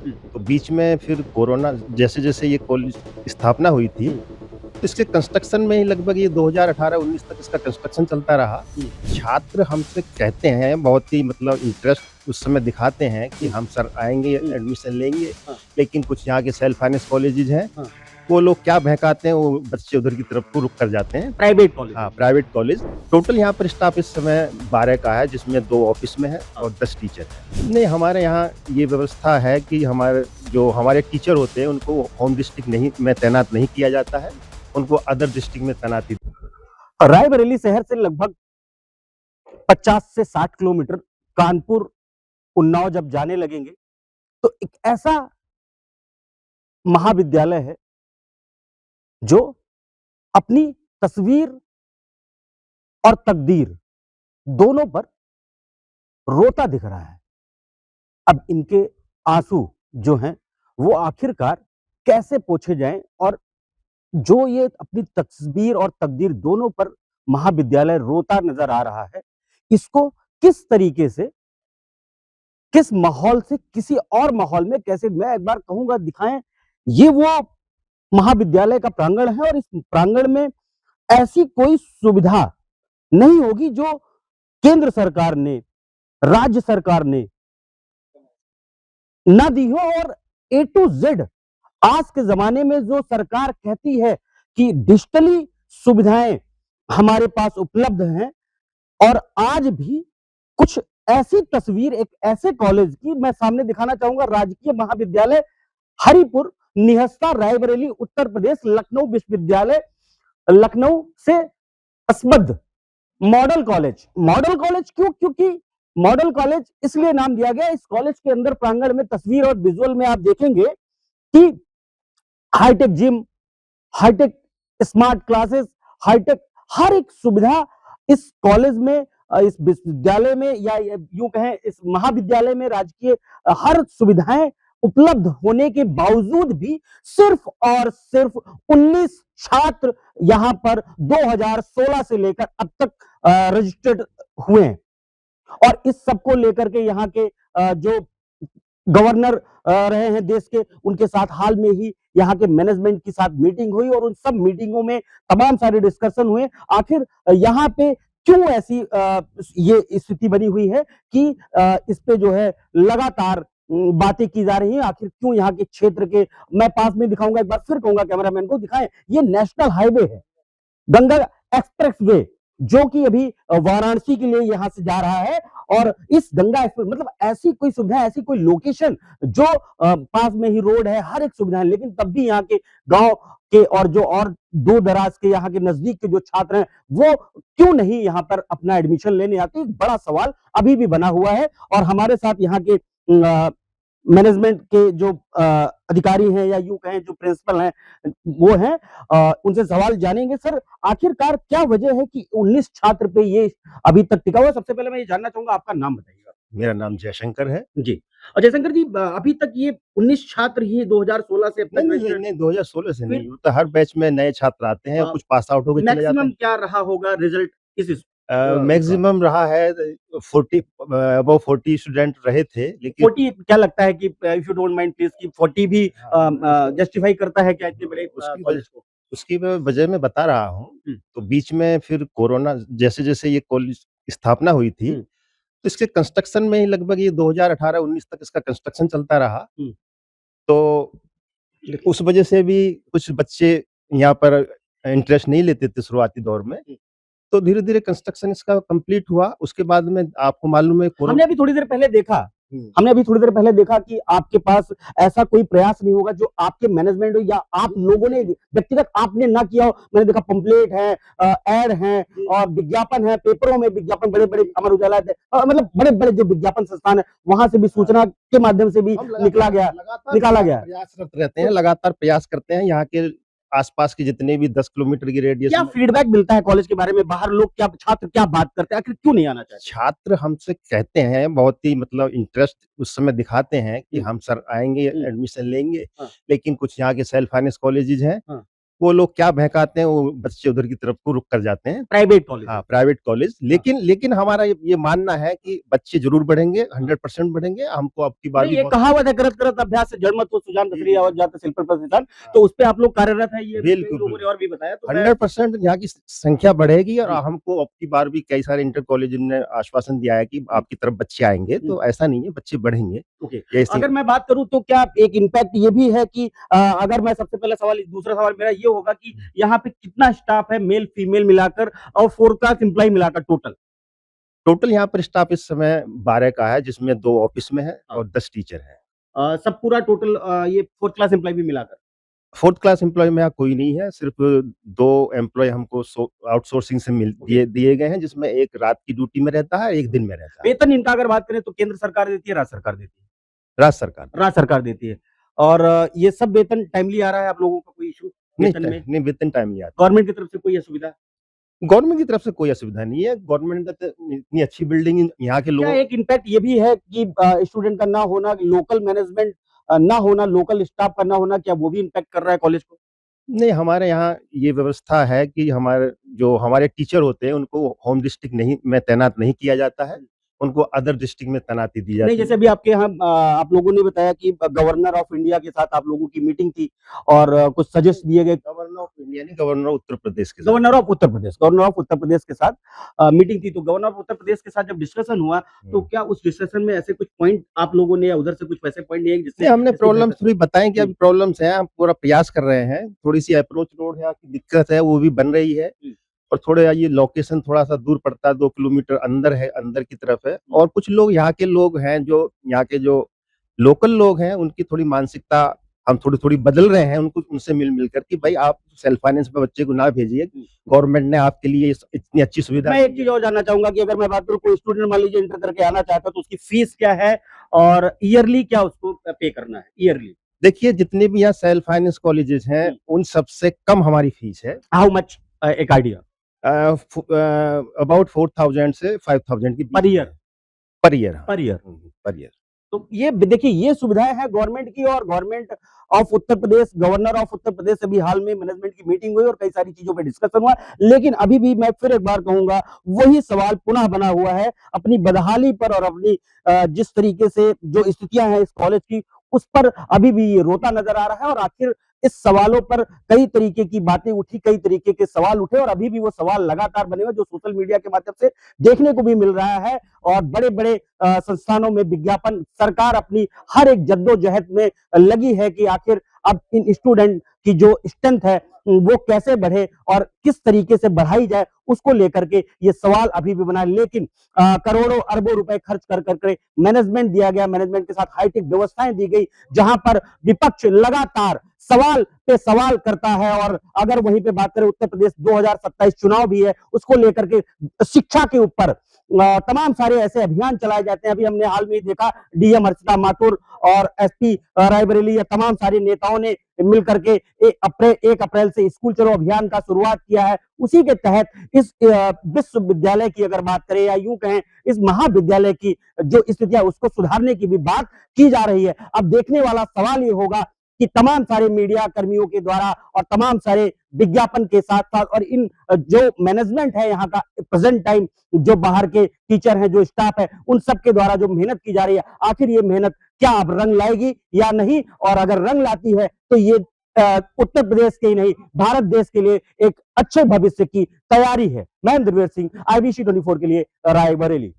हुँ, तो बीच में फिर कोरोना जैसे-जैसे ये कॉलेज स्थापना हुई थी, हुँ, तो इसके कंस्ट्रक्शन में ही लगभग ये 2018-19 तक इसका कंस्ट्रक्शन चलता रहा। हुँ, छात्र हमसे कहते हैं, बहुत ही मतलब इंटरेस्ट उस समय दिखाते हैं कि हुँ, हम सर आएँगे, हुँ, एडमिशन लेंगे, हाँ, लेकिन कुछ यहाँ के सेल्फ फाइनेंस कॉलेजेज़ हैं, हाँ, वो लोग क्या बहकाते हैं, वो बच्चे उधर की तरफ को रुख कर जाते हैं। प्राइवेट कॉलेज हाँ, है। Private college. टोटल यहाँ पर स्टाफ इस समय 12 का है, जिसमें 2 ऑफ़िस में है हाँ, और 10 टीचर हैं। नहीं, हमारे यहाँ ये व्यवस्था है कि हमारे टीचर होते हैं, उनको होम डिस्ट्रिक्ट नहीं में तैनात नहीं किया जाता है, उनको अदर डिस्ट्रिक्ट में तैनाती। रायबरेली शहर से लगभग 50 से 60 किलोमीटर कानपुर, उन्नाव जब जाने लगेंगे, तो एक ऐसा महाविद्यालय है, जो अपनी तस्वीर और तकदीर दोनों पर रोता दिख रहा है। अब इनके आँसू जो हैं, वो आखिरकार कैसे पोंछे जाएँ और जो ये अपनी तस्वीर और तकदीर दोनों पर महाविद्यालय रोता नज़र आ रहा है, इसको किस तरीके से, किस माहौल से किसी और माहौल में कैसे मैं एक बार कहूँगा दिखाएँ, ये वो महाविद्यालय का प्रांगण है और इस प्रांगण में ऐसी कोई सुविधा नहीं होगी जो केंद्र सरकार ने, राज्य सरकार ने ना दी हो और ए टू जेड आज के ज़माने में जो सरकार कहती है कि डिजिटली सुविधाएँ हमारे पास उपलब्ध हैं और आज भी कुछ ऐसी तस्वीर एक ऐसे कॉलेज की मैं सामने दिखाना चाहूँगा राजकीय महाविद्यालय हरिपुर, निहस्ता, रायबरेली, उत्तर प्रदेश, लखनऊ विश्वविद्यालय, लखनऊ से असबद्ध मॉडल कॉलेज। मॉडल कॉलेज क्यों? क्योंकि मॉडल कॉलेज इसलिए नाम दिया गया, इस कॉलेज के अंदर प्रांगण में तस्वीर और विजुअल में आप देखेंगे कि hi tech gym, hi tech smart classes, hi tech हर एक सुविधा इस कॉलेज में इस विश्वविद्यालय में या यूँ कहें इस महाविद्यालय में राजकीय हर सुविधाएँ उपलब्ध होने के बावजूद भी सिर्फ़ और सिर्फ़ 19 छात्र यहाँ पर 2016 से लेकर अब तक रजिस्टर्ड हुए हैं। और इस सब को लेकर के यहाँ के जो गवर्नर रहे हैं देश के, उनके साथ हाल में ही यहाँ के मैनेजमेंट के साथ मीटिंग हुई और उन सब मीटिंगों में तमाम सारे डिस्कशन हुए। आखिर यहाँ पे क्यों ऐसी ये स्थिति बनी हुई है कि इस पे जो है लगातार बातें की जा रही हैं। आखिर क्यों यहाँ के क्षेत्र के मैं पास में दिखाऊँगा, एक बार फिर कहूँगा कैमरामैन को दिखाएँ, ये नेशनल हाईवे है। गंगा एक्सप्रेसवे जो कि अभी वाराणसी के लिए यहाँ से जा रहा है और इस गंगा एक्सप्रेस मतलब ऐसी कोई सुविधा, ऐसी कोई लोकेशन जो पास में ही रोड है, हर एक सुविधा है, लेकिन तब भी यहाँ के गाँव के और जो और दूर-दराज के यहाँ के नज़दीक के जो छात्र हैं, वो क्यों नहीं यहाँ पर अपना एडमिशन लेने आते? एक बड़ा सवाल अभी भी बना हुआ है और हमारे साथ यहाँ के मैनेजमेंट के जो अधिकारी हैं या यूँ कहें जो प्रिंसिपल हैं, वो हैं उनसे सवाल जानेंगे। सर, आखिरकार क्या वजह है कि 19 छात्र पे ये अभी तक टिका हुआ है? सबसे पहले मैं ये जानना चाहूँगा आपका नाम बताइएगा? मेरा नाम जयशंकर है। जी। और जयशंकर जी अभी तक ये 19 छात्र ही 2016 से अब तक नहीं, नहीं, नहीं, रजिस्टर्ड नहीं, 2016 से फिर नहीं होता, हर बैच में नए छात्र आते हैं और कुछ पास आउट होके चले जाते मैक्सिमम हैं। क्या रहा होगा रिजल्ट इसका? मैक्सिमम रहा है 40 अबव 40 स्टूडेंट रहे थे, लेकिन 40 क्या लगता है कि if you don't mind please कि 40 भी हाँ, जस्टिफाई करता है क्या इतने बड़े उसकी वजह कॉलेज को? उसकी मैं वजह मैं बता रहा हूँ। हुँ, तो बीच में फिर कोरोना जैसे-जैसे ये कॉलेज स्थापना हुई थी, हुँ, तो इसके कंस्ट्रक्शन में ही लगभग ये 2018-19 तक इसका कंस्ट्रक्शन चलता रहा। हुँ, तो उस वजह से भी कुछ बच्चे यहाँ पर इंटरेस्ट नहीं लेते थे शुरुआती दौर में। हुँ। तो धीरे-धीरे कंस्ट्रक्शन इसका कंप्लीट हुआ, उसके बाद में आपको मालूम है हमने अभी थोड़ी देर पहले देखा हुँ। हमने अभी थोड़ी देर पहले देखा कि आपके पास ऐसा कोई प्रयास नहीं होगा जो आपके मैनेजमेंट या आप लोगों ने व्यक्तिगत आपने ना किया हो। मैंने देखा पंपलेट है, एड हैं और विज्ञापन है, पेपरों में विज्ञापन बड़े-बड़े अमर उजाला मतलब बड़े-बड़े जो विज्ञापन संस्थान है, वहाँ से भी सूचना के माध्यम से भी हम लगातार निकाला गया। प्रयासरत रहते हैं, लगातार प्रयास करते हैं, यहाँ के आस-पास के जितने भी 10 किलोमीटर की रेडियस क्या में फीडबैक मिलता है कॉलेज के बारे में? बाहर लोग क्या छात्र क्या बात करते हैं? आखिर क्यों नहीं आना चाहते? छात्र हमसे कहते हैं, बहुत ही मतलब इंटरेस्ट उस समय दिखाते हैं कि हुँ, हम सर आएँगे, हुँ, एडमिशन लेंगे, हाँ, लेकिन कुछ यहाँ के सेल्फ फाइनेंस कॉलेजेज़ हैं, हाँ, वो लोग क्या बहकाते हैं, वो बच्चे उधर की तरफ को रुक कर जाते हैं। Private college. हाँ, प्राइवेट कॉलेज। लेकिन हमारा ये मानना है कि बच्चे जरूर बढ़ेंगे, 100% बढ़ेंगे। हमको अब की बार नहीं, भी ये बहुत कहावत है, करत करत अभ्यास से जड़ मत हो सुजान जी, रसरी जी। आवाज जात शिल्प प्रतिष्ठान। हाँ। तो उस पे आप लोग कार्यरत है, ये कई बिल्कुल, लोगों ने और भी बताया। तो मैं 100% यहाँ की संख्या बढ़ेगी और जी। हमको अब की बार भी कई सारे इंटर कॉलेज ने आश्वासन दिया है कि आपकी तरफ बच्चे आएँगे, तो ऐसा नहीं है, बच्चे बढ़ेंगे। ओके, जैसे अगर मैं बात करूं तो क्या एक इम्पैक्ट ये भी है कि अगर मैं सबसे पहला सवाल, दूसरा सवाल मेरा ये होगा कि यहाँ पे कितना स्टाफ है, मेल फीमेल मिलाकर और 4 क्लास एम्प्लॉय मिलाकर टोटल? टोटल यहाँ पर स्टाफ इस समय 12 का है, जिसमें 2 ऑफिस में है हाँ। और 10 टीचर हैं। सब पूरा टोटल ये 4 क्लास एम्प्लॉय भी मिलाकर? 4th क्लास एम्प्लॉयी में यहाँ कोई नहीं है, सिर्फ 2 एम्प्लॉयी हमको आउटसोर्सिंग से दिए दिए गए हैं, जिसमें एक रात की ड्यूटी में रहता है, एक दिन में रहता है। वेतन इनका अगर बात करें तो केंद्र सरकार देती है, राज्य सरकार देती है? राज्य सरकार। राज्य सरकार देती है। और ये सब वेतन टाइमली आ रहा है, आप लोगों का कोई इश्यू वेतन में? नहीं, वेतन टाइम नहीं आता। गवर्नमेंट की तरफ से कोई असुविधा? गवर्नमेंट की तरफ से कोई असुविधा नहीं है। गवर्नमेंट का तो इतनी अच्छी बिल्डिंग यहाँ के क्या लोगों एक इम्पैक्ट ये भी है कि स्टूडेंट का ना होना, लोकल मैनेजमेंट ना होना, लोकल स्टाफ का ना होना, क्या वो भी इम्पैक्ट कर रहा है कॉलेज को? नहीं, हमारे यहाँ ये व्यवस्था है कि हमारे टीचर होते हैं, उनको होम डिस्ट्रिक्ट नहीं में तैनात नहीं किया जाता है, उनको अदर डिस्ट्रिक्ट में तैनाती दी नहीं, जाती है। जैसे अभी आपके यहाँ आप लोगों ने बताया कि गवर्नर ऑफ इंडिया के साथ आप लोगों की मीटिंग थी और कुछ सजेस्ट दिए गए। गवर्नर ऑफ इंडिया नहीं, गवर्नर ऑफ उत्तर प्रदेश के साथ। Governor of Uttar Pradesh, governor of Uttar Pradesh के साथ मीटिंग थी। तो गवर्नर ऑफ उत्तर प्रदेश के साथ जब डिस्कशन हुआ, तो क्या उस डिस्कशन में ऐसे कुछ पॉइंट आप लोगों ने या उधर से कुछ वैसे पॉइंट नहीं है जिससे नहीं, हमने इसको प्रॉब्लम्स बेहतर- भी बताएँ कि अभी प्रॉब्लम्स हैं, हम पूरा प्रयास कर रहे हैं। थोड़ी-सी अप्रोच रोड यहाँ की दिक्कत है, वो भी बन रही है और थोड़ा ये लोकेशन थोड़ा-सा दूर पड़ता है, 2 किलोमीटर अंदर है, अंदर की तरफ है और कुछ लोग यहाँ के लोग हैं, जो यहाँ के जो लोकल लोग हैं, उनकी थोड़ी मानसिकता हम थोड़ी-थोड़ी बदल रहे हैं, उनको उनसे मिल-मिल कर कि भाई आप सेल्फ फाइनेंस पे बच्चे को ना भेजिए, गवर्नमेंट ने आपके लिए इतनी अच्छी सुविधा। मैं एक चीज और जानना चाहूंगा कि अगर मैं बात करूं, कोई स्टूडेंट मान लीजिए इंटर करके आना चाहता है, तो उसकी फीस क्या है और ईयरली क्या उसको पे करना है ईयरली? देखिए, जितने भी यहाँ सेल्फ फाइनेंस कॉलेजेस हैं, उन सबसे कम हमारी फीस है। हाउ मच, एक आइडिया? अबाउट 4000 से 5000 के बीच पर ईयर? पर ईयर, हाँ। Per year? Per year. तो ये देखिए, ये सुविधाएं हैं गवर्नमेंट की। और government of Uttar Pradesh, governor of Uttar Pradesh से भी हाल में मैनेजमेंट की मीटिंग हुई और कई सारी चीजों पे डिस्कशन हुआ। लेकिन अभी भी मैं फिर एक बार कहूंगा, वही सवाल पुनः बना हुआ है अपनी बदहाली पर और अपनी जिस तरीके से जो स्थितियां हैं इस कॉलेज की, उस पर अभी भी ये रोता नजर आ रहा है। और आखिर इस सवालों पर कई तरीके की बातें उठी, कई तरीके के सवाल उठे और अभी भी वो सवाल लगातार बने हुए, जो सोशल मीडिया के माध्यम से देखने को भी मिल रहा है। और बड़े बड़े संस्थानों में विज्ञापन, सरकार अपनी हर एक जद्दोजहद में लगी है कि आखिर अब इन स्टूडेंट की जो स्ट्रेंथ है वो कैसे बढ़े और किस तरीके से बढ़ाई जाए, उसको लेकर के ये सवाल अभी भी बना है। लेकिन करोड़ों अरबों रुपए खर्च कर करके मैनेजमेंट दिया गया, मैनेजमेंट के साथ हाईटेक व्यवस्थाएं दी गई, जहां पर विपक्ष लगातार सवाल पे सवाल करता है। और अगर वहीं पे बात करें, उत्तर प्रदेश 2027 चुनाव भी है, उसको लेकर के शिक्षा के ऊपर तमाम सारे ऐसे अभियान चलाए जाते हैं। अभी हमने हाल में देखा, डीएम हर्षिता माथुर और एसपी रायबरेली या तमाम सारे नेताओं ने मिलकर के 1 अप्रैल से स्कूल चलो अभियान का शुरुआत किया है। उसी के तहत इस विश्वविद्यालय की अगर बात करें या यूं कहें इस महाविद्यालय की जो स्थितियां, उसको सुधारने की भी बात की जा रही है। अब देखने वाला सवाल ये होगा कि तमाम सारे मीडिया कर्मियों के द्वारा और तमाम सारे विज्ञापन के साथ साथ और इन जो मैनेजमेंट है यहाँ का प्रेजेंट टाइम, जो बाहर के टीचर हैं, जो स्टाफ है, उन सब के द्वारा जो मेहनत की जा रही है, आखिर ये मेहनत क्या अब रंग लाएगी या नहीं? और अगर रंग लाती है तो ये उत्तर प्रदेश के ही नहीं, भारत देश के लिए एक अच्छे भविष्य की तैयारी है। मैं देवेश सिंह, IBC 24 के लिए रायबरेली।